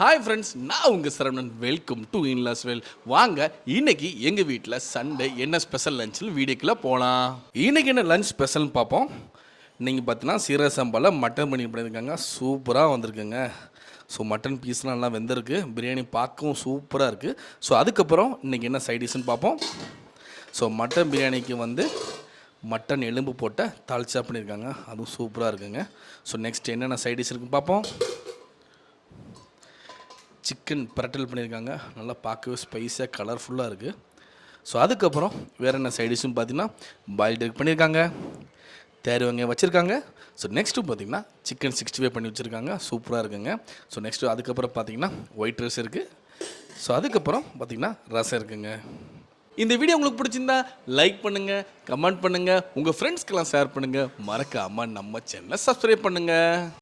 Hi friends, நான் உங்கள் Saravanan. Welcome to in-laws well. வாங்க இன்னைக்கு எங்கள் வீட்டில் சண்டே என்ன ஸ்பெஷல் லஞ்சில் வீடியோக்குள்ளே போகலாம். இன்னைக்கு என்ன லஞ்ச் ஸ்பெஷல்னு பார்ப்போம். நீங்கள் பார்த்தீங்கன்னா சீரக சம்பாவில் மட்டன் பிரியாணி பண்ணியிருக்காங்க. சூப்பராக வந்திருக்குங்க. ஸோ மட்டன் பீஸ்லாம் நல்லா வெந்திருக்கு. பிரியாணி பார்க்கவும் சூப்பராக இருக்குது. ஸோ அதுக்கப்புறம் இன்றைக்கி என்ன சைட் டிஷ்ஷுன்னு பார்ப்போம். ஸோ மட்டன் பிரியாணிக்கு வந்து மட்டன் எலும்பு போட்ட தால்ச்சா பண்ணியிருக்காங்க. அதுவும் சூப்பராக இருக்குங்க. ஸோ நெக்ஸ்ட் என்னென்ன சைட் டிஷ் இருக்குன்னு பார்ப்போம். சிக்கன் பிரட்டல் பண்ணியிருக்காங்க. நல்லா பார்க்கவே ஸ்பைஸாக கலர்ஃபுல்லாக இருக்குது. ஸோ அதுக்கப்புறம் வேறு என்ன சைட் டிஷ்ஷுன்னு பார்த்தீங்கன்னா பாயில்டு எக் பண்ணியிருக்காங்க. தேர் வெங்காயம் வச்சுருக்காங்க. ஸோ நெக்ஸ்ட்டு பார்த்தீங்கன்னா சிக்கன் 65 பண்ணி வச்சுருக்காங்க. சூப்பராக இருக்குங்க. ஸோ நெக்ஸ்ட்டு அதுக்கப்புறம் பார்த்தீங்கன்னா ஒயிட் ரைஸ் இருக்குது. ஸோ அதுக்கப்புறம் பார்த்தீங்கன்னா ரசம் இருக்குங்க. இந்த வீடியோ உங்களுக்கு பிடிச்சிருந்தா லைக் பண்ணுங்கள், கமெண்ட் பண்ணுங்கள், உங்கள் ஃப்ரெண்ட்ஸ்க்கெல்லாம் ஷேர் பண்ணுங்கள். மறக்காமல் நம்ம சேனலை சப்ஸ்கிரைப் பண்ணுங்கள்.